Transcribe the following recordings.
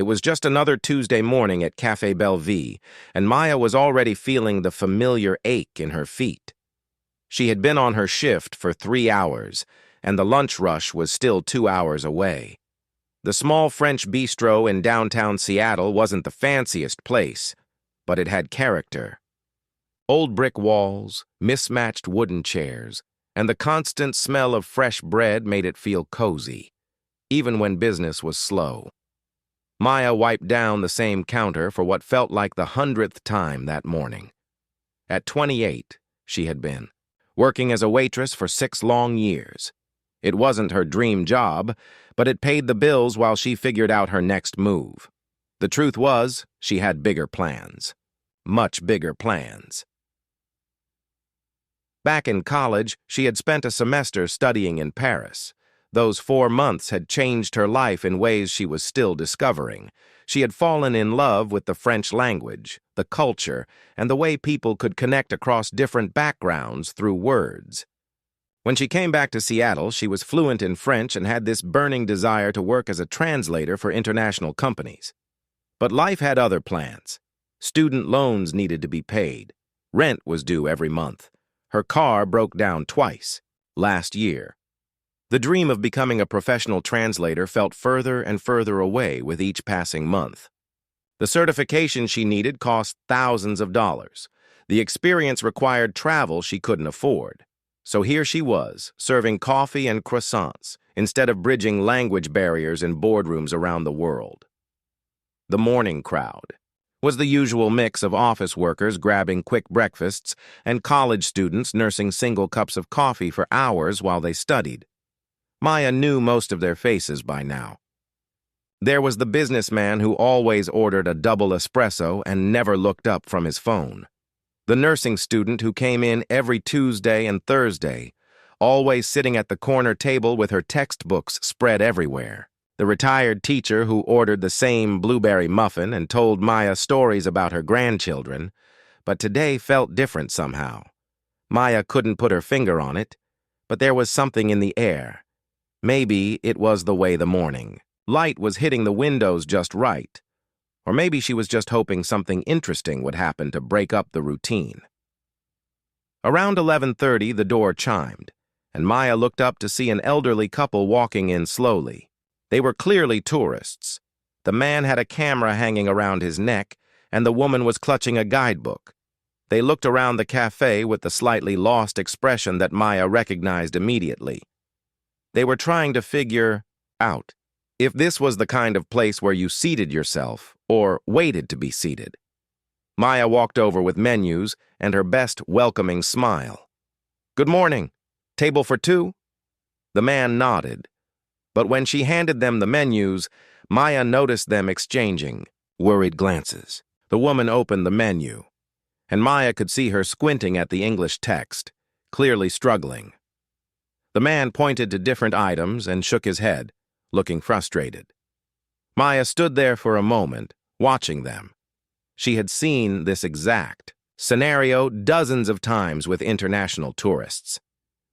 It was just another Tuesday morning at Café Bellevue, and Maya was already feeling the familiar ache in her feet. She had been on her shift for 3 hours, and the lunch rush was still 2 hours away. The small French bistro in downtown Seattle wasn't the fanciest place, but it had character. Old brick walls, mismatched wooden chairs, and the constant smell of fresh bread made it feel cozy, even when business was slow. Maya wiped down the same counter for what felt like the 100th time that morning. At 28, she had been, working as a waitress for 6 long years. It wasn't her dream job, but it paid the bills while she figured out her next move. The truth was, she had bigger plans. Much bigger plans. Back in college, she had spent a semester studying in Paris. Those 4 months had changed her life in ways she was still discovering. She had fallen in love with the French language, the culture, and the way people could connect across different backgrounds through words. When she came back to Seattle, she was fluent in French and had this burning desire to work as a translator for international companies. But life had other plans. Student loans needed to be paid. Rent was due every month. Her car broke down twice, last year. The dream of becoming a professional translator felt further and further away with each passing month. The certification she needed cost thousands of dollars. The experience required travel she couldn't afford. So here she was, serving coffee and croissants, instead of bridging language barriers in boardrooms around the world. The morning crowd was the usual mix of office workers grabbing quick breakfasts and college students nursing single cups of coffee for hours while they studied. Maya knew most of their faces by now. There was the businessman who always ordered a double espresso and never looked up from his phone. The nursing student who came in every Tuesday and Thursday, always sitting at the corner table with her textbooks spread everywhere. The retired teacher who ordered the same blueberry muffin and told Maya stories about her grandchildren, but today felt different somehow. Maya couldn't put her finger on it, but there was something in the air. Maybe it was the way the morning. Light was hitting the windows just right. Or maybe she was just hoping something interesting would happen to break up the routine. Around 11:30, the door chimed, and Maya looked up to see an elderly couple walking in slowly. They were clearly tourists. The man had a camera hanging around his neck, and the woman was clutching a guidebook. They looked around the cafe with the slightly lost expression that Maya recognized immediately. They were trying to figure out if this was the kind of place where you seated yourself or waited to be seated. Maya walked over with menus and her best welcoming smile. "Good morning. Table for 2?" The man nodded, but when she handed them the menus, Maya noticed them exchanging worried glances. The woman opened the menu, and Maya could see her squinting at the English text, clearly struggling. The man pointed to different items and shook his head, looking frustrated. Maya stood there for a moment, watching them. She had seen this exact scenario dozens of times with international tourists.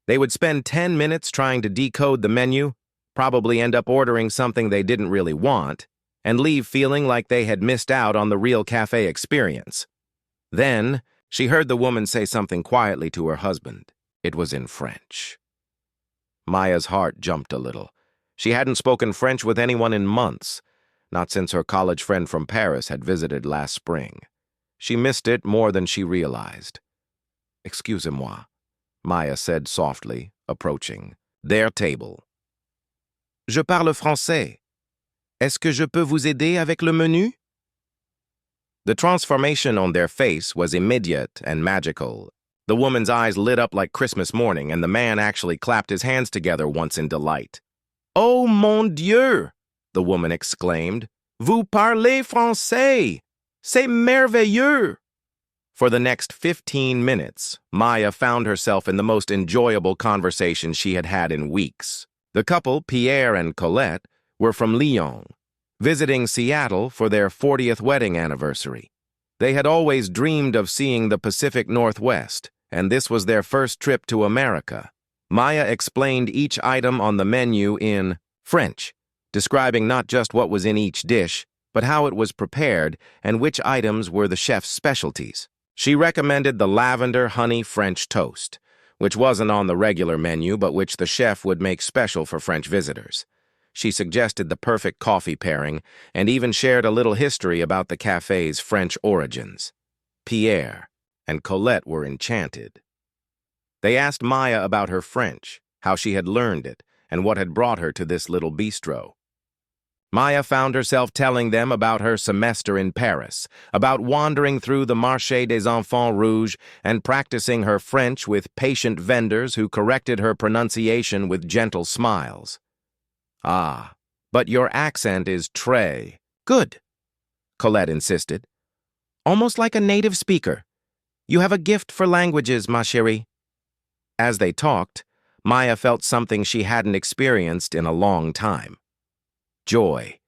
They would spend 10 minutes trying to decode the menu, probably end up ordering something they didn't really want, and leave feeling like they had missed out on the real cafe experience. Then, she heard the woman say something quietly to her husband. It was in French. Maya's heart jumped a little. She hadn't spoken French with anyone in months, not since her college friend from Paris had visited last spring. She missed it more than she realized. "Excusez-moi," Maya said softly, approaching their table. "Je parle français. Est-ce que je peux vous aider avec le menu?" The transformation on their face was immediate and magical. The woman's eyes lit up like Christmas morning, and the man actually clapped his hands together once in delight. "Oh, mon Dieu!" the woman exclaimed. "Vous parlez français! C'est merveilleux!" For the next 15 minutes, Maya found herself in the most enjoyable conversation she had had in weeks. The couple, Pierre and Colette, were from Lyon, visiting Seattle for their 40th wedding anniversary. They had always dreamed of seeing the Pacific Northwest, and this was their first trip to America. Maya explained each item on the menu in French, describing not just what was in each dish, but how it was prepared and which items were the chef's specialties. She recommended the lavender honey French toast, which wasn't on the regular menu but which the chef would make special for French visitors. She suggested the perfect coffee pairing and even shared a little history about the cafe's French origins. Pierre and Colette were enchanted. They asked Maya about her French, how she had learned it, and what had brought her to this little bistro. Maya found herself telling them about her semester in Paris, about wandering through the Marché des Enfants Rouges and practicing her French with patient vendors who corrected her pronunciation with gentle smiles. "Ah, but your accent is très good," Colette insisted. "Almost like a native speaker. You have a gift for languages, ma chérie." As they talked, Maya felt something she hadn't experienced in a long time. Joy.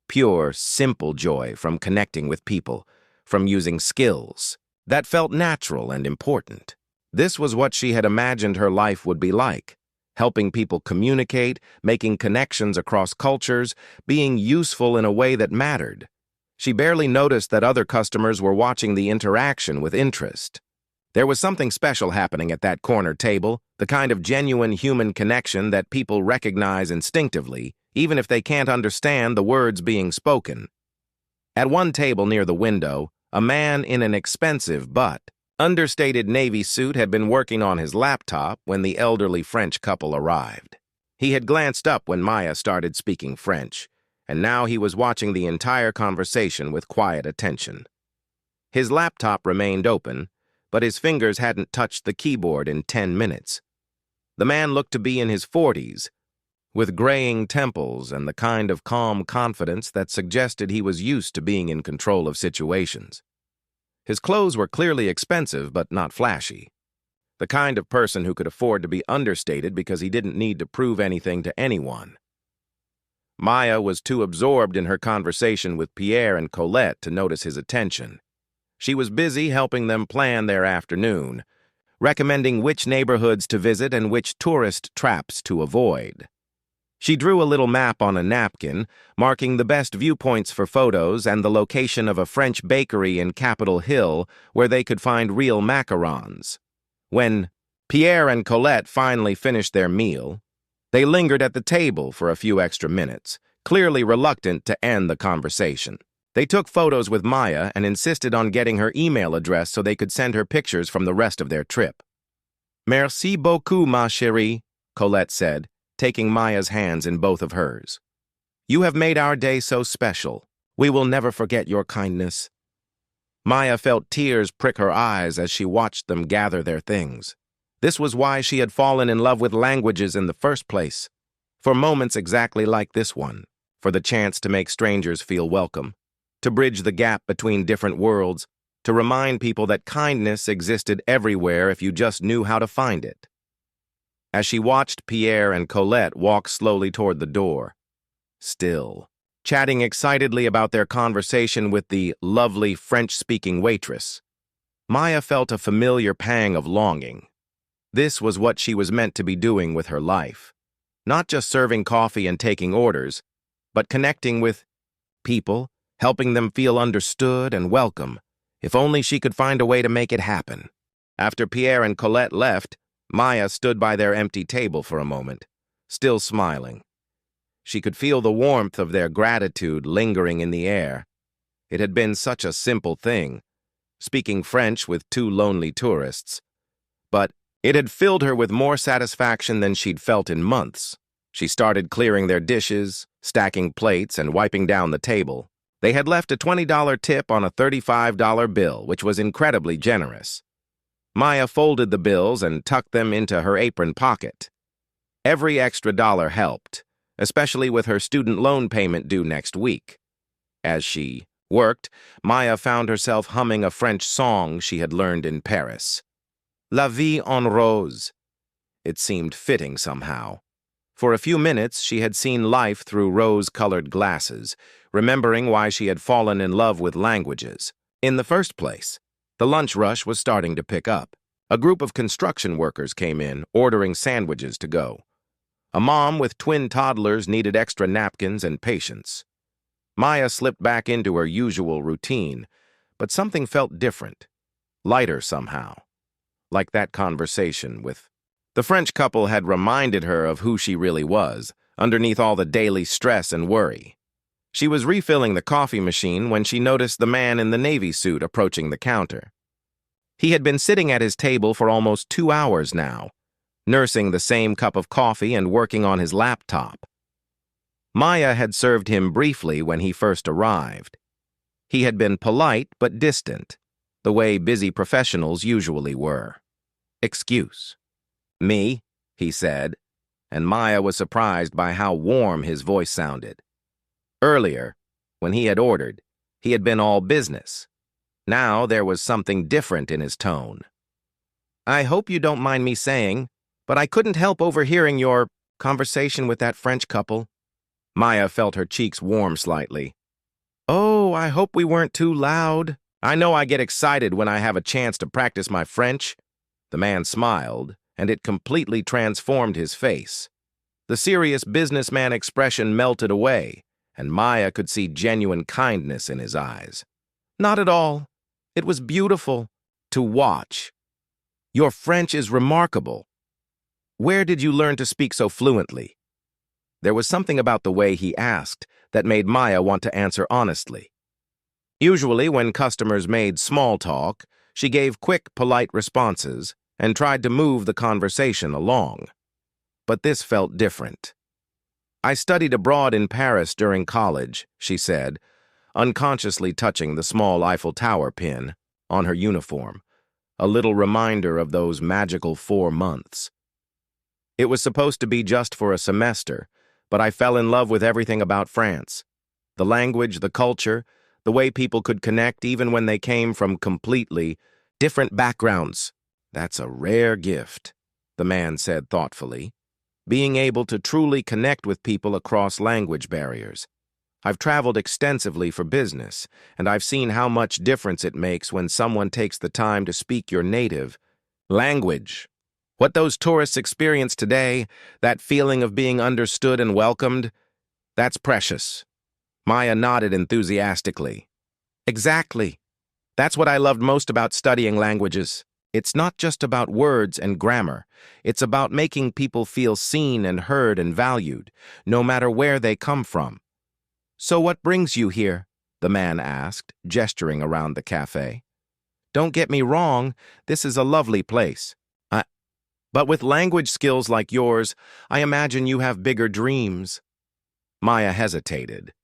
Pure, simple joy from connecting with people, from using skills. That felt natural and important. This was what she had imagined her life would be like. Helping people communicate, making connections across cultures, being useful in a way that mattered. She barely noticed that other customers were watching the interaction with interest. There was something special happening at that corner table, the kind of genuine human connection that people recognize instinctively, even if they can't understand the words being spoken. At one table near the window, a man in an expensive but understated navy suit had been working on his laptop when the elderly French couple arrived. He had glanced up when Maya started speaking French, and now he was watching the entire conversation with quiet attention. His laptop remained open, but his fingers hadn't touched the keyboard in 10 minutes. The man looked to be in his 40s, with graying temples and the kind of calm confidence that suggested he was used to being in control of situations. His clothes were clearly expensive but not flashy. The kind of person who could afford to be understated because he didn't need to prove anything to anyone. Maya was too absorbed in her conversation with Pierre and Colette to notice his attention. She was busy helping them plan their afternoon, recommending which neighborhoods to visit and which tourist traps to avoid. She drew a little map on a napkin, marking the best viewpoints for photos and the location of a French bakery in Capitol Hill where they could find real macarons. When Pierre and Colette finally finished their meal, they lingered at the table for a few extra minutes, clearly reluctant to end the conversation. They took photos with Maya and insisted on getting her email address so they could send her pictures from the rest of their trip. "Merci beaucoup, ma chérie," Colette said, taking Maya's hands in both of hers. "You have made our day so special. We will never forget your kindness." Maya felt tears prick her eyes as she watched them gather their things. This was why she had fallen in love with languages in the first place. For moments exactly like this one, for the chance to make strangers feel welcome, to bridge the gap between different worlds, to remind people that kindness existed everywhere if you just knew how to find it. As she watched Pierre and Colette walk slowly toward the door, still, chatting excitedly about their conversation with the lovely French-speaking waitress, Maya felt a familiar pang of longing. This was what she was meant to be doing with her life. Not just serving coffee and taking orders, but connecting with people, helping them feel understood and welcome, if only she could find a way to make it happen. After Pierre and Colette left, Maya stood by their empty table for a moment, still smiling. She could feel the warmth of their gratitude lingering in the air. It had been such a simple thing, speaking French with two lonely tourists, but it had filled her with more satisfaction than she'd felt in months. She started clearing their dishes, stacking plates, and wiping down the table. They had left a $20 tip on a $35 bill, which was incredibly generous. Maya folded the bills and tucked them into her apron pocket. Every extra dollar helped, especially with her student loan payment due next week. As she worked, Maya found herself humming a French song she had learned in Paris. La vie en rose. It seemed fitting somehow. For a few minutes, she had seen life through rose-colored glasses, remembering why she had fallen in love with languages. In the first place, the lunch rush was starting to pick up. A group of construction workers came in, ordering sandwiches to go. A mom with twin toddlers needed extra napkins and patience. Maya slipped back into her usual routine, but something felt different, lighter somehow, like that conversation with... The French couple had reminded her of who she really was, underneath all the daily stress and worry. She was refilling the coffee machine when she noticed the man in the navy suit approaching the counter. He had been sitting at his table for almost 2 hours now, nursing the same cup of coffee and working on his laptop. Maya had served him briefly when he first arrived. He had been polite but distant, the way busy professionals usually were. "Excuse." "Me," he said, and Maya was surprised by how warm his voice sounded. Earlier, when he had ordered, he had been all business. Now there was something different in his tone. "I hope you don't mind me saying, but I couldn't help overhearing your conversation with that French couple." Maya felt her cheeks warm slightly. "Oh, I hope we weren't too loud. I know I get excited when I have a chance to practice my French." The man smiled, and it completely transformed his face. The serious businessman expression melted away, and Maya could see genuine kindness in his eyes. "Not at all. It was beautiful to watch. Your French is remarkable. Where did you learn to speak so fluently?" There was something about the way he asked that made Maya want to answer honestly. Usually, when customers made small talk, she gave quick, polite responses and tried to move the conversation along. But this felt different. "I studied abroad in Paris during college," she said, unconsciously touching the small Eiffel Tower pin on her uniform, a little reminder of those magical 4 months. "It was supposed to be just for a semester, but I fell in love with everything about France. The language, the culture, the way people could connect even when they came from completely different backgrounds. That's a rare gift," the man said thoughtfully, "being able to truly connect with people across language barriers. I've traveled extensively for business, and I've seen how much difference it makes when someone takes the time to speak your native language. What those tourists experience today, that feeling of being understood and welcomed, that's precious." Maya nodded enthusiastically. "Exactly. That's what I loved most about studying languages. It's not just about words and grammar. It's about making people feel seen and heard and valued, no matter where they come from." "So what brings you here?" the man asked, gesturing around the cafe. "Don't get me wrong, this is a lovely place. But with language skills like yours, I imagine you have bigger dreams." Maya hesitated.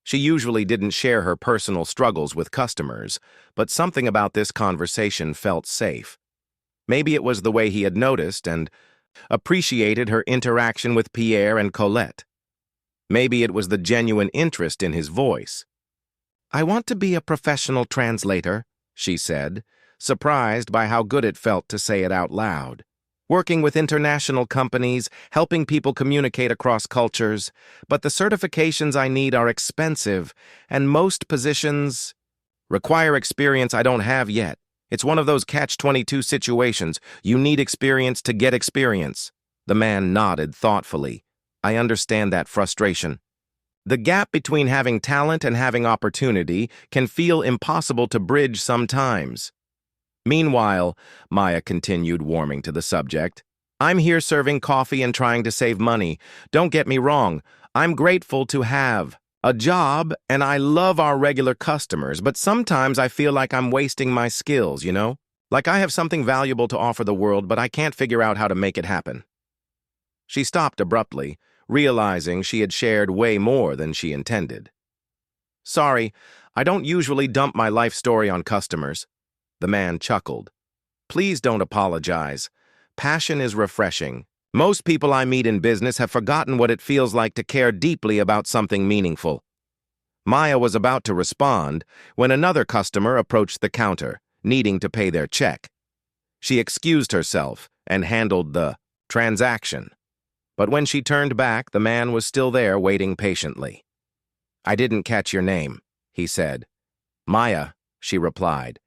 She usually didn't share her personal struggles with customers, but something about this conversation felt safe. Maybe it was the way he had noticed and appreciated her interaction with Pierre and Colette. Maybe it was the genuine interest in his voice. "I want to be a professional translator," she said, surprised by how good it felt to say it out loud. "Working with international companies, helping people communicate across cultures, but the certifications I need are expensive, and most positions require experience I don't have yet. It's one of those catch-22 situations. You need experience to get experience." The man nodded thoughtfully. "I understand that frustration. The gap between having talent and having opportunity can feel impossible to bridge sometimes." "Meanwhile," Maya continued, warming to the subject, "I'm here serving coffee and trying to save money. Don't get me wrong, I'm grateful to have a job and I love our regular customers, but sometimes I feel like I'm wasting my skills, you know? Like I have something valuable to offer the world, but I can't figure out how to make it happen." She stopped abruptly, realizing she had shared way more than she intended. "Sorry, I don't usually dump my life story on customers." The man chuckled. "Please don't apologize. Passion is refreshing. Most people I meet in business have forgotten what it feels like to care deeply about something meaningful." Maya was about to respond when another customer approached the counter, needing to pay their check. She excused herself and handled the transaction. But when she turned back, the man was still there waiting patiently. "I didn't catch your name," he said. "Maya," she replied.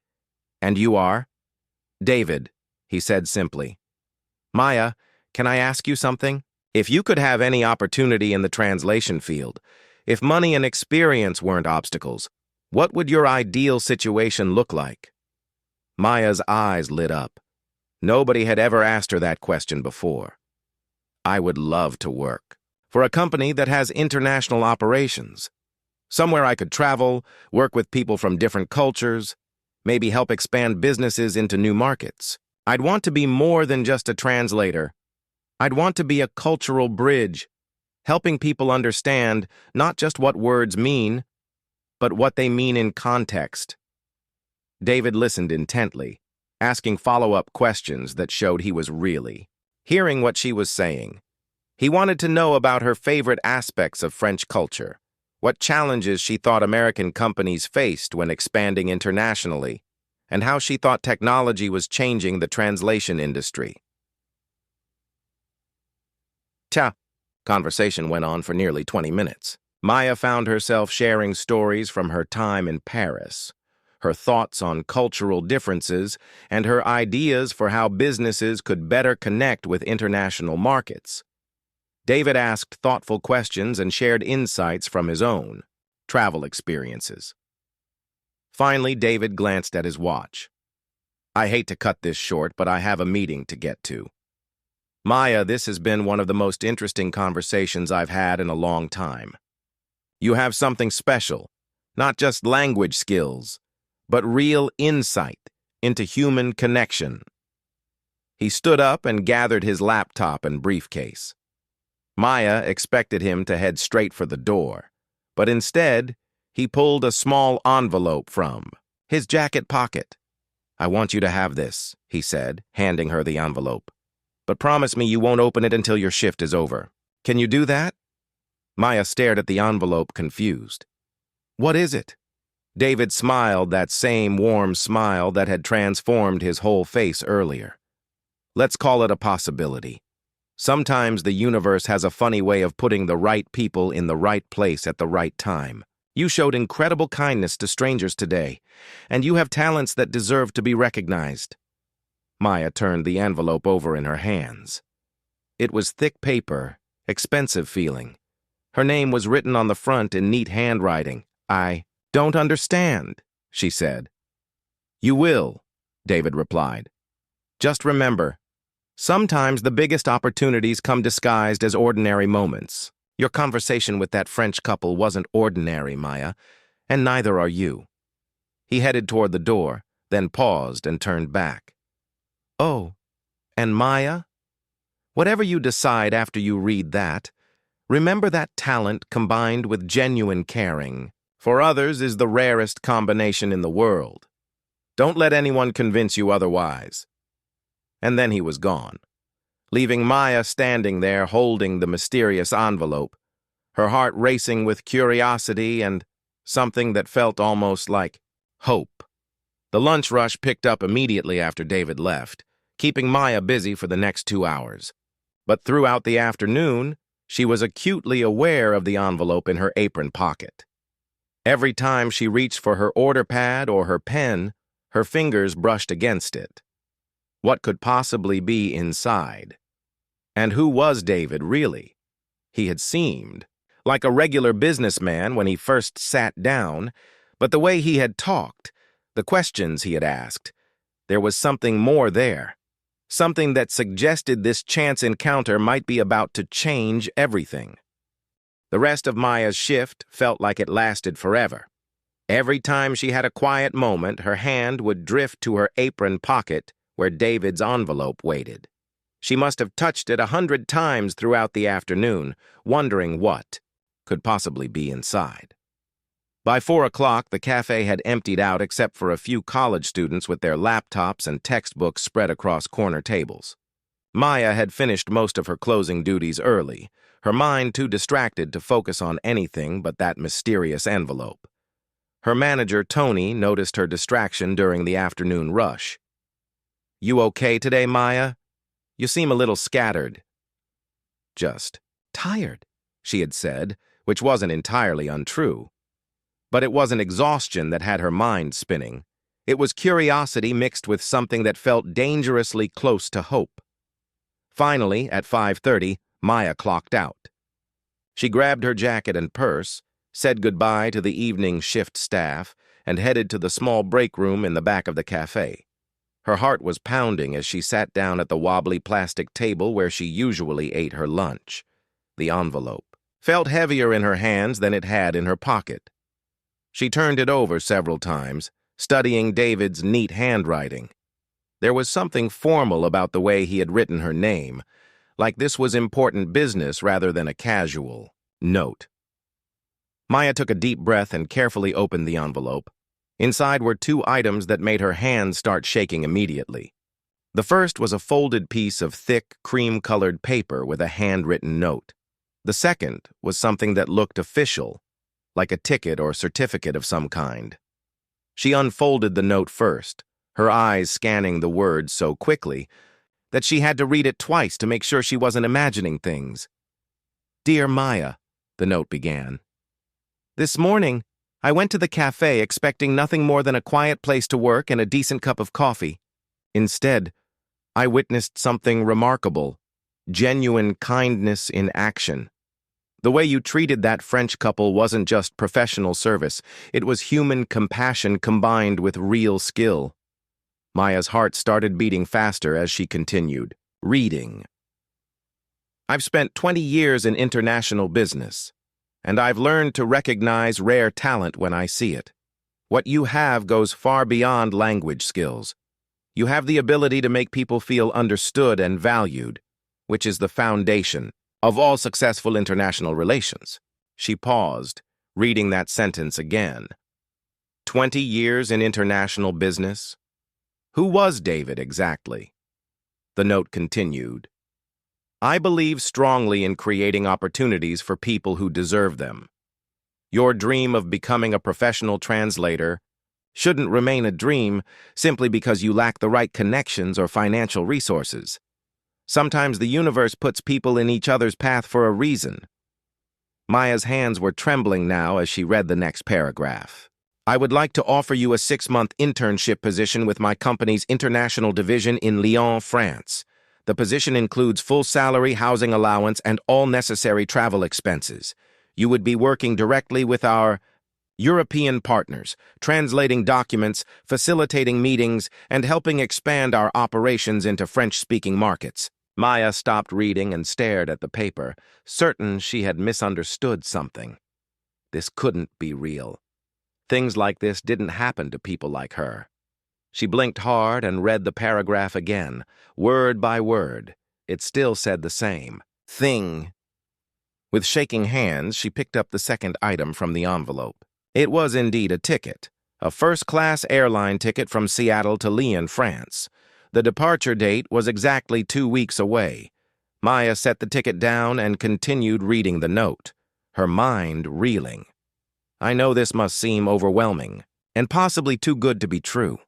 "And you are?" "David," he said simply. "Maya, can I ask you something? If you could have any opportunity in the translation field, If money and experience weren't obstacles, what would your ideal situation look like? Maya's eyes lit up. Nobody had ever asked her that question before. I would love to work for a company that has international operations. Somewhere I could travel, work with people from different cultures, maybe help expand businesses into new markets. I'd want to be more than just a translator. I'd want to be a cultural bridge, helping people understand not just what words mean, but what they mean in context. David listened intently, asking follow-up questions that showed he was really hearing what she was saying. He wanted to know about her favorite aspects of French culture, what challenges she thought American companies faced when expanding internationally, and how she thought technology was changing the translation industry. Conversation went on for nearly 20 minutes. Maya found herself sharing stories from her time in Paris, her thoughts on cultural differences, and her ideas for how businesses could better connect with international markets. David asked thoughtful questions and shared insights from his own travel experiences. Finally, David glanced at his watch. I hate to cut this short, but I have a meeting to get to. Maya, this has been one of the most interesting conversations I've had in a long time. You have something special, not just language skills, but real insight into human connection. He stood up and gathered his laptop and briefcase. Maya expected him to head straight for the door, but instead, he pulled a small envelope from his jacket pocket. I want you to have this, he said, handing her the envelope. But promise me you won't open it until your shift is over. Can you do that? Maya stared at the envelope, confused. What is it? David smiled, that same warm smile that had transformed his whole face earlier. Let's call it a possibility. Sometimes the universe has a funny way of putting the right people in the right place at the right time. You showed incredible kindness to strangers today, and you have talents that deserve to be recognized. Maya turned the envelope over in her hands. It was thick paper, expensive feeling. Her name was written on the front in neat handwriting. I don't understand, she said. You will, David replied. Just remember, sometimes the biggest opportunities come disguised as ordinary moments. Your conversation with that French couple wasn't ordinary, Maya, and neither are you. He headed toward the door, then paused and turned back. Oh, and Maya? Whatever you decide after you read that, remember that talent combined with genuine caring for others is the rarest combination in the world. Don't let anyone convince you otherwise. And then he was gone, leaving Maya standing there holding the mysterious envelope, her heart racing with curiosity and something that felt almost like hope. The lunch rush picked up immediately after David left, keeping Maya busy for the next 2 hours. But throughout the afternoon, she was acutely aware of the envelope in her apron pocket. Every time she reached for her order pad or her pen, her fingers brushed against it. What could possibly be inside? And who was David, really? He had seemed like a regular businessman when he first sat down, but the way he had talked, the questions he had asked, there was something more there. Something that suggested this chance encounter might be about to change everything. The rest of Maya's shift felt like it lasted forever. Every time she had a quiet moment, her hand would drift to her apron pocket where David's envelope waited. She must have touched it 100 times throughout the afternoon, wondering what could possibly be inside. By 4 o'clock, the cafe had emptied out except for a few college students with their laptops and textbooks spread across corner tables. Maya had finished most of her closing duties early, her mind too distracted to focus on anything but that mysterious envelope. Her manager, Tony, noticed her distraction during the afternoon rush. You okay today, Maya? You seem a little scattered. Just tired, she had said, which wasn't entirely untrue. But it wasn't exhaustion that had her mind spinning. It was curiosity mixed with something that felt dangerously close to hope. Finally, at 5:30, Maya clocked out. She grabbed her jacket and purse, said goodbye to the evening shift staff, and headed to the small break room in the back of the cafe. Her heart was pounding as she sat down at the wobbly plastic table where she usually ate her lunch. The envelope felt heavier in her hands than it had in her pocket. She turned it over several times, studying David's neat handwriting. There was something formal about the way he had written her name, like this was important business rather than a casual note. Maya took a deep breath and carefully opened the envelope. Inside were two items that made her hands start shaking immediately. The first was a folded piece of thick, cream-colored paper with a handwritten note. The second was something that looked official, like a ticket or certificate of some kind. She unfolded the note first, her eyes scanning the words so quickly that she had to read it twice to make sure she wasn't imagining things. "Dear Maya," the note began. "This morning, I went to the cafe expecting nothing more than a quiet place to work and a decent cup of coffee. Instead, I witnessed something remarkable, genuine kindness in action. The way you treated that French couple wasn't just professional service, it was human compassion combined with real skill." Maya's heart started beating faster as she continued, reading. "I've spent 20 years in international business, and I've learned to recognize rare talent when I see it. What you have goes far beyond language skills. You have the ability to make people feel understood and valued, which is the foundation of all successful international relations." She paused, reading that sentence again. 20 years in international business? Who was David exactly? The note continued. "I believe strongly in creating opportunities for people who deserve them. Your dream of becoming a professional translator shouldn't remain a dream simply because you lack the right connections or financial resources. Sometimes the universe puts people in each other's path for a reason." Maya's hands were trembling now as she read the next paragraph. "I would like to offer you a 6-month internship position with my company's international division in Lyon, France. The position includes full salary, housing allowance, and all necessary travel expenses. You would be working directly with our European partners, translating documents, facilitating meetings, and helping expand our operations into French-speaking markets." Maya stopped reading and stared at the paper, certain she had misunderstood something. This couldn't be real. Things like this didn't happen to people like her. She blinked hard and read the paragraph again, word by word. It still said the same thing. With shaking hands, she picked up the second item from the envelope. It was indeed a ticket, a first-class airline ticket from Seattle to Lyon, France. The departure date was exactly 2 weeks away. Maya set the ticket down and continued reading the note, her mind reeling. "I know this must seem overwhelming, and possibly too good to be true.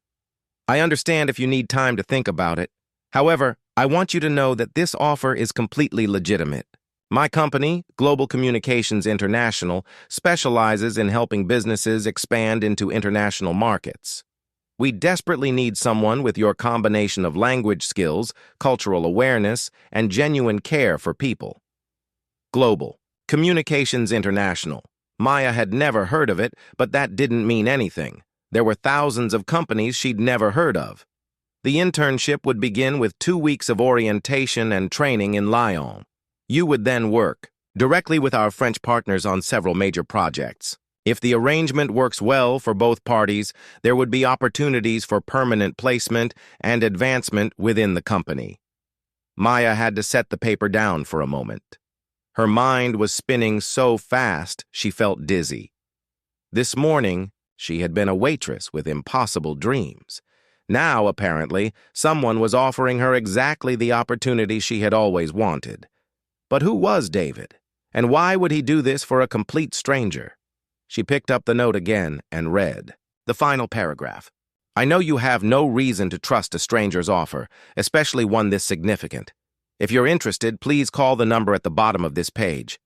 I understand if you need time to think about it. However, I want you to know that this offer is completely legitimate. My company, Global Communications International, specializes in helping businesses expand into international markets. We desperately need someone with your combination of language skills, cultural awareness, and genuine care for people." Global Communications International. Maya had never heard of it, but that didn't mean anything. There were thousands of companies she'd never heard of. The internship would begin with 2 weeks of orientation and training in Lyon. You would then work directly with our French partners on several major projects. If the arrangement works well for both parties, there would be opportunities for permanent placement and advancement within the company. Maya had to set the paper down for a moment. Her mind was spinning so fast she felt dizzy. This morning, she had been a waitress with impossible dreams. Now, apparently, someone was offering her exactly the opportunity she had always wanted. But who was David? And why would he do this for a complete stranger? She picked up the note again and read the final paragraph. "I know you have no reason to trust a stranger's offer, especially one this significant. If you're interested, please call the number at the bottom of this page.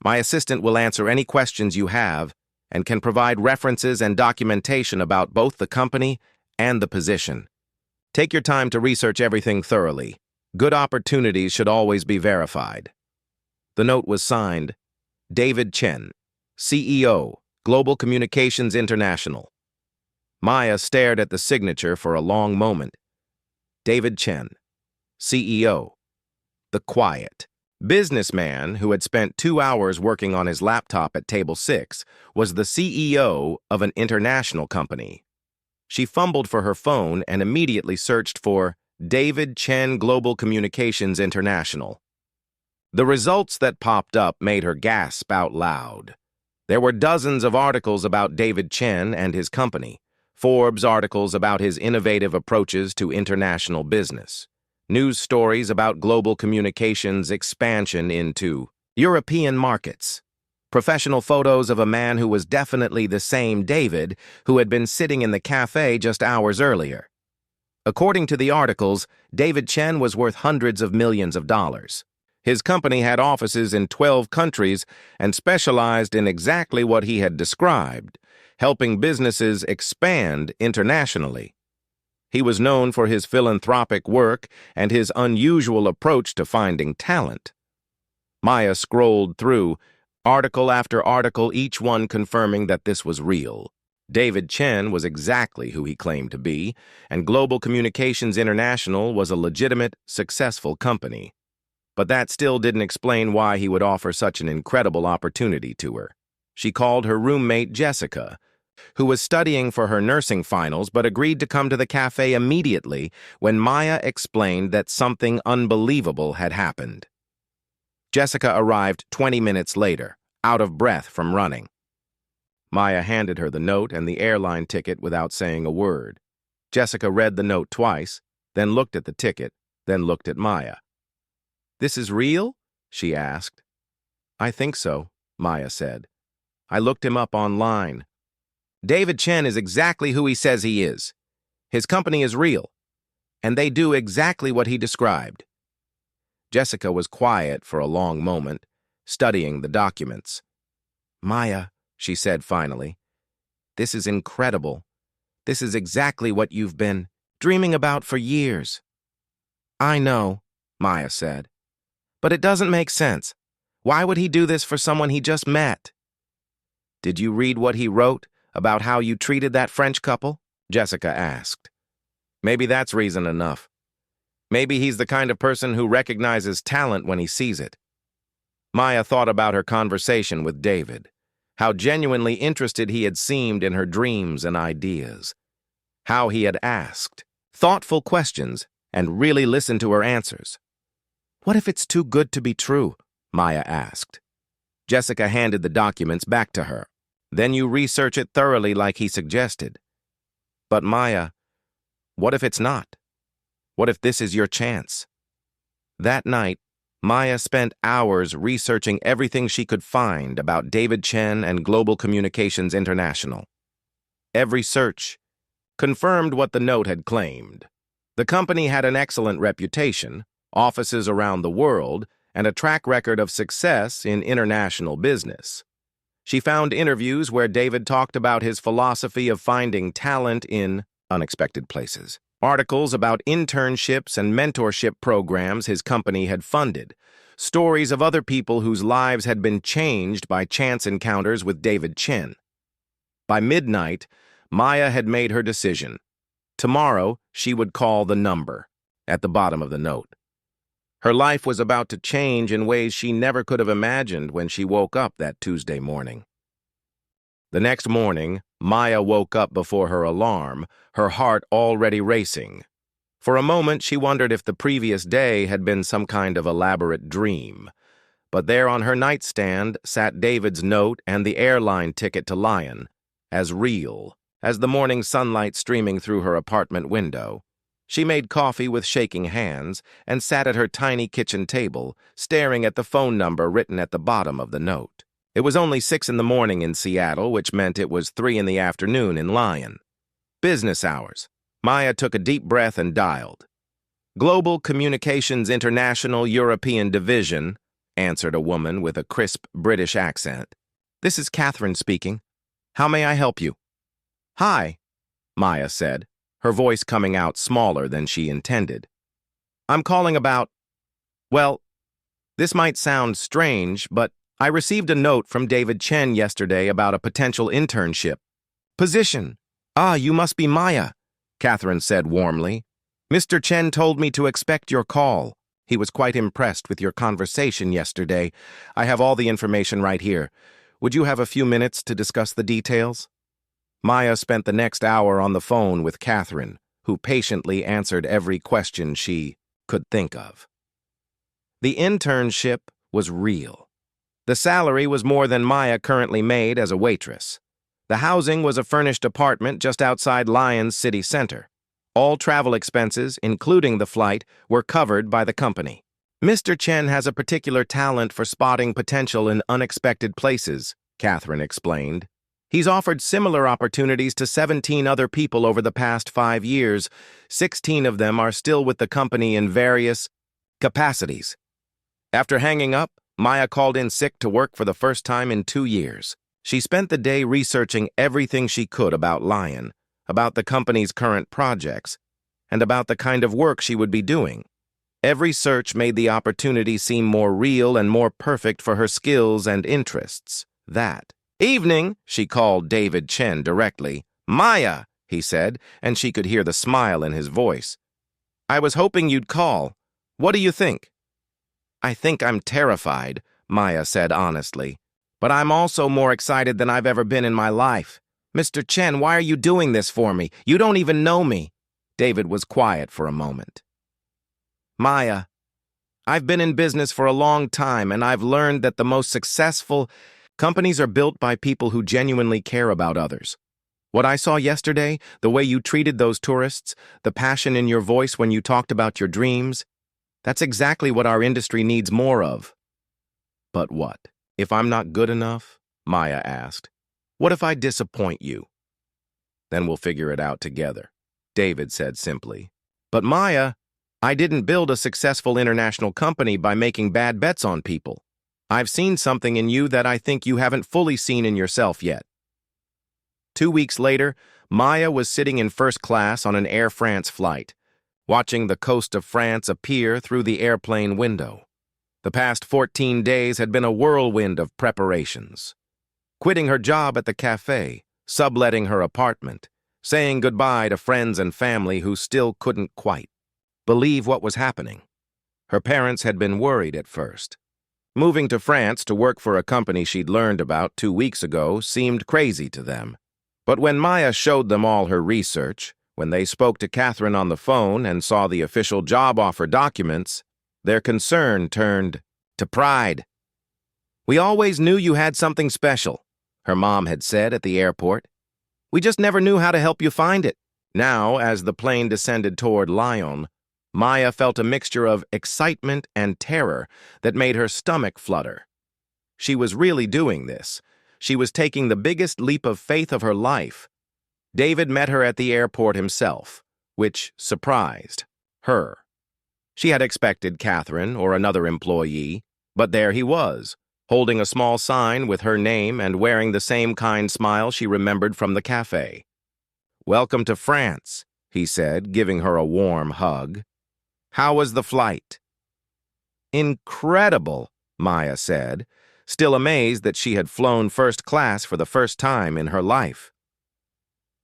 My assistant will answer any questions you have and can provide references and documentation about both the company and the position. Take your time to research everything thoroughly. Good opportunities should always be verified." The note was signed, David Chen, CEO, Global Communications International. Maya stared at the signature for a long moment. David Chen, CEO. The quiet businessman who had spent 2 hours working on his laptop at table 6 was the CEO of an international company. She fumbled for her phone and immediately searched for David Chen Global Communications International. The results that popped up made her gasp out loud. There were dozens of articles about David Chen and his company, Forbes articles about his innovative approaches to international business, news stories about global communications expansion into European markets, professional photos of a man who was definitely the same David who had been sitting in the cafe just hours earlier. According to the articles, David Chen was worth hundreds of millions of dollars. His company had offices in 12 countries and specialized in exactly what he had described, helping businesses expand internationally. He was known for his philanthropic work and his unusual approach to finding talent. Maya scrolled through, article after article, each one confirming that this was real. David Chen was exactly who he claimed to be, and Global Communications International was a legitimate, successful company. But that still didn't explain why he would offer such an incredible opportunity to her. She called her roommate Jessica, who was studying for her nursing finals but agreed to come to the cafe immediately when Maya explained that something unbelievable had happened. Jessica arrived 20 minutes later, out of breath from running. Maya handed her the note and the airline ticket without saying a word. Jessica read the note twice, then looked at the ticket, then looked at Maya. "This is real?" she asked. "I think so," Maya said. "I looked him up online. David Chen is exactly who he says he is. His company is real, and they do exactly what he described." Jessica was quiet for a long moment, studying the documents. "Maya," she said finally, "this is incredible. This is exactly what you've been dreaming about for years." "I know," Maya said. "But it doesn't make sense. Why would he do this for someone he just met?" "Did you read what he wrote about how you treated that French couple?" Jessica asked. "Maybe that's reason enough. Maybe he's the kind of person who recognizes talent when he sees it." Maya thought about her conversation with David, how genuinely interested he had seemed in her dreams and ideas, how he had asked thoughtful questions and really listened to her answers. "What if it's too good to be true?" Maya asked. Jessica handed the documents back to her. "Then you research it thoroughly like he suggested." "But Maya, what if it's not? What if this is your chance?" That night, Maya spent hours researching everything she could find about David Chen and Global Communications International. Every search confirmed what the note had claimed. The company had an excellent reputation, offices around the world, and a track record of success in international business. She found interviews where David talked about his philosophy of finding talent in unexpected places, articles about internships and mentorship programs his company had funded, stories of other people whose lives had been changed by chance encounters with David Chen. By midnight, Maya had made her decision. Tomorrow, she would call the number at the bottom of the note. Her life was about to change in ways she never could have imagined when she woke up that Tuesday morning. The next morning, Maya woke up before her alarm, her heart already racing. For a moment, she wondered if the previous day had been some kind of elaborate dream. But there on her nightstand sat David's note and the airline ticket to Lyon, as real as the morning sunlight streaming through her apartment window. She made coffee with shaking hands and sat at her tiny kitchen table, staring at the phone number written at the bottom of the note. It was only 6 in the morning in Seattle, which meant it was 3 in the afternoon in Lyon. Business hours. Maya took a deep breath and dialed. "Global Communications International European Division," answered a woman with a crisp British accent. "This is Catherine speaking. How may I help you?" "Hi," Maya said, her voice coming out smaller than she intended. "I'm calling about... Well, this might sound strange, but I received a note from David Chen yesterday about a potential internship. Position. Ah, you must be Maya, Catherine said warmly. Mr. Chen told me to expect your call. He was quite impressed with your conversation yesterday. I have all the information right here. Would you have a few minutes to discuss the details? Maya spent the next hour on the phone with Catherine, who patiently answered every question she could think of. The internship was real. The salary was more than Maya currently made as a waitress. The housing was a furnished apartment just outside Lyons City Center. All travel expenses, including the flight, were covered by the company. Mr. Chen has a particular talent for spotting potential in unexpected places, Catherine explained. He's offered similar opportunities to 17 other people over the past 5 years. 16 of them are still with the company in various capacities. After hanging up, Maya called in sick to work for the first time in 2 years. She spent the day researching everything she could about Lyon, about the company's current projects, and about the kind of work she would be doing. Every search made the opportunity seem more real and more perfect for her skills and interests. That evening, she called David Chen directly. Maya, he said, and she could hear the smile in his voice. I was hoping you'd call. What do you think? I think I'm terrified, Maya said honestly. But I'm also more excited than I've ever been in my life. Mr. Chen, why are you doing this for me? You don't even know me. David was quiet for a moment. Maya, I've been in business for a long time, and I've learned that the most successful companies are built by people who genuinely care about others. What I saw yesterday, the way you treated those tourists, the passion in your voice when you talked about your dreams, that's exactly what our industry needs more of. But what? If I'm not good enough? Maya asked. What if I disappoint you? Then we'll figure it out together, David said simply. But Maya, I didn't build a successful international company by making bad bets on people. I've seen something in you that I think you haven't fully seen in yourself yet. 2 weeks later, Maya was sitting in first class on an Air France flight, watching the coast of France appear through the airplane window. The past 14 days had been a whirlwind of preparations. Quitting her job at the cafe, subletting her apartment, saying goodbye to friends and family who still couldn't quite believe what was happening. Her parents had been worried at first. Moving to France to work for a company she'd learned about 2 weeks ago seemed crazy to them. But when Maya showed them all her research, when they spoke to Catherine on the phone and saw the official job offer documents, their concern turned to pride. We always knew you had something special, her mom had said at the airport. We just never knew how to help you find it. Now, as the plane descended toward Lyon, Maya felt a mixture of excitement and terror that made her stomach flutter. She was really doing this. She was taking the biggest leap of faith of her life. David met her at the airport himself, which surprised her. She had expected Catherine or another employee, but there he was, holding a small sign with her name and wearing the same kind smile she remembered from the cafe. Welcome to France, he said, giving her a warm hug. How was the flight? Incredible, Maya said, still amazed that she had flown first class for the first time in her life.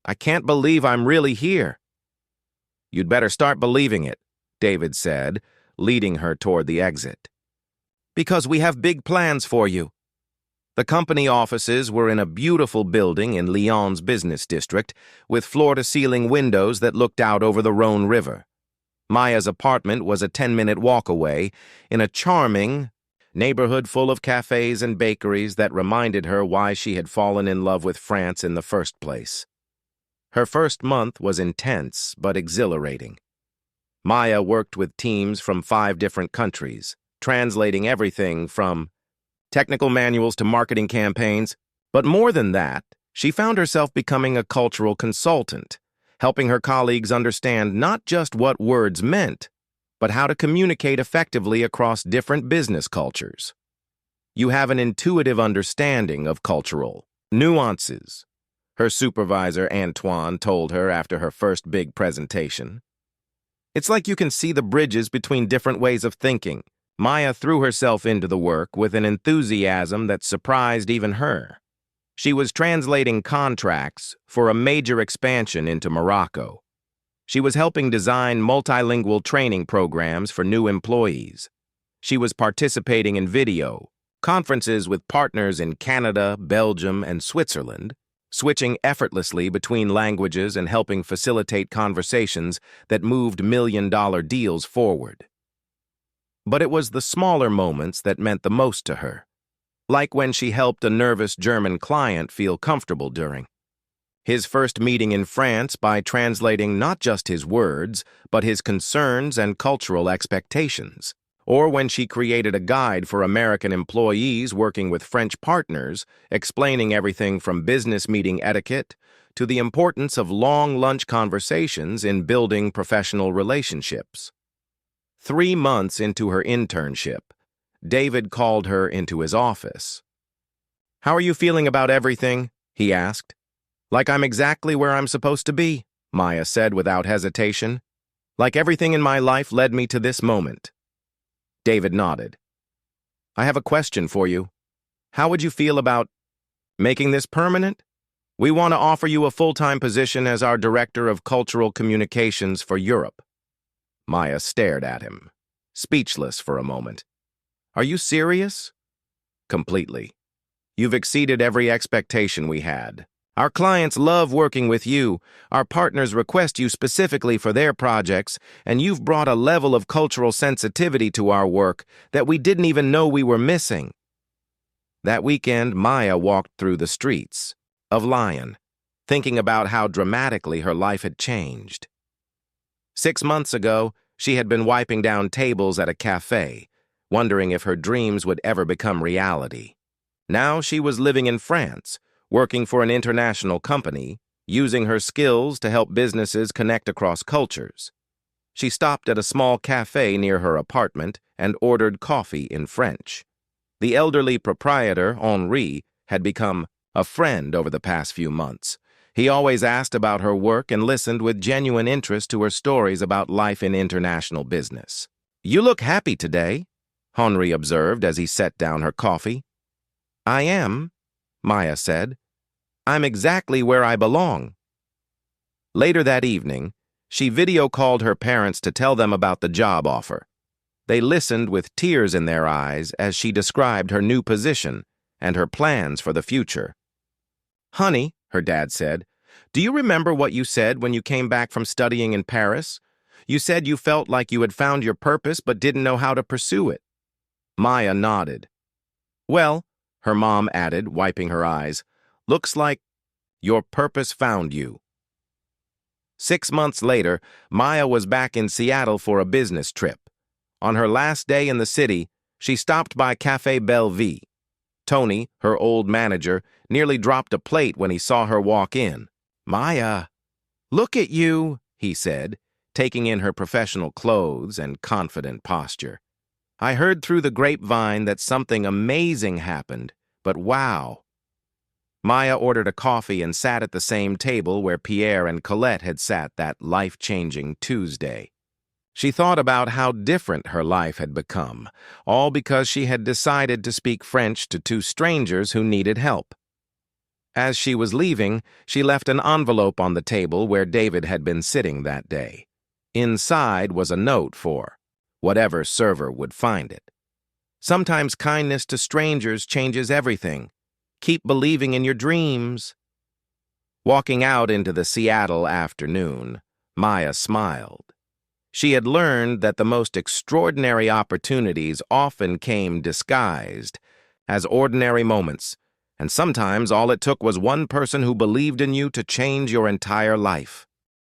I can't believe I'm really here. You'd better start believing it, David said, leading her toward the exit. Because we have big plans for you. The company offices were in a beautiful building in Lyon's business district, with floor-to-ceiling windows that looked out over the Rhone River. Maya's apartment was a 10-minute walk away, in a charming neighborhood full of cafes and bakeries that reminded her why she had fallen in love with France in the first place. Her first month was intense but exhilarating. Maya worked with teams from 5 different countries, translating everything from technical manuals to marketing campaigns. But more than that, she found herself becoming a cultural consultant, helping her colleagues understand not just what words meant, but how to communicate effectively across different business cultures. You have an intuitive understanding of cultural nuances, her supervisor Antoine told her after her first big presentation. It's like you can see the bridges between different ways of thinking, Maya threw herself into the work with an enthusiasm that surprised even her. She was translating contracts for a major expansion into Morocco. She was helping design multilingual training programs for new employees. She was participating in video conferences with partners in Canada, Belgium, and Switzerland, switching effortlessly between languages and helping facilitate conversations that moved million-dollar deals forward. But it was the smaller moments that meant the most to her, like when she helped a nervous German client feel comfortable during his first meeting in France by translating not just his words, but his concerns and cultural expectations. Or when she created a guide for American employees working with French partners, explaining everything from business meeting etiquette to the importance of long lunch conversations in building professional relationships. 3 months into her internship, David called her into his office. "How are you feeling about everything?" he asked. "Like I'm exactly where I'm supposed to be," Maya said without hesitation. "Like everything in my life led me to this moment." David nodded. "I have a question for you. How would you feel about making this permanent? We want to offer you a full-time position as our Director of Cultural Communications for Europe." Maya stared at him, speechless for a moment. "Are you serious?" "Completely. You've exceeded every expectation we had. Our clients love working with you, our partners request you specifically for their projects, and you've brought a level of cultural sensitivity to our work that we didn't even know we were missing." That weekend, Maya walked through the streets of Lyon, thinking about how dramatically her life had changed. 6 months ago, she had been wiping down tables at a cafe, wondering if her dreams would ever become reality. Now she was living in France, working for an international company, using her skills to help businesses connect across cultures. She stopped at a small cafe near her apartment and ordered coffee in French. The elderly proprietor, Henri, had become a friend over the past few months. He always asked about her work and listened with genuine interest to her stories about life in international business. "You look happy today," Henri observed as he set down her coffee. "I am," Maya said. "I'm exactly where I belong." Later that evening, she video called her parents to tell them about the job offer. They listened with tears in their eyes as she described her new position and her plans for the future. "Honey," her dad said, "do you remember what you said when you came back from studying in Paris? You said you felt like you had found your purpose but didn't know how to pursue it." Maya nodded. "Well," her mom added, wiping her eyes, "looks like your purpose found you." 6 months later, Maya was back in Seattle for a business trip. On her last day in the city, she stopped by Café Bellevue. Tony, her old manager, nearly dropped a plate when he saw her walk in. "Maya, look at you," he said, taking in her professional clothes and confident posture. "I heard through the grapevine that something amazing happened, but wow." Maya ordered a coffee and sat at the same table where Pierre and Colette had sat that life-changing Tuesday. She thought about how different her life had become, all because she had decided to speak French to 2 strangers who needed help. As she was leaving, she left an envelope on the table where David had been sitting that day. Inside was a note for whatever server would find it. "Sometimes kindness to strangers changes everything. Keep believing in your dreams." Walking out into the Seattle afternoon, Maya smiled. She had learned that the most extraordinary opportunities often came disguised as ordinary moments, and sometimes all it took was one person who believed in you to change your entire life.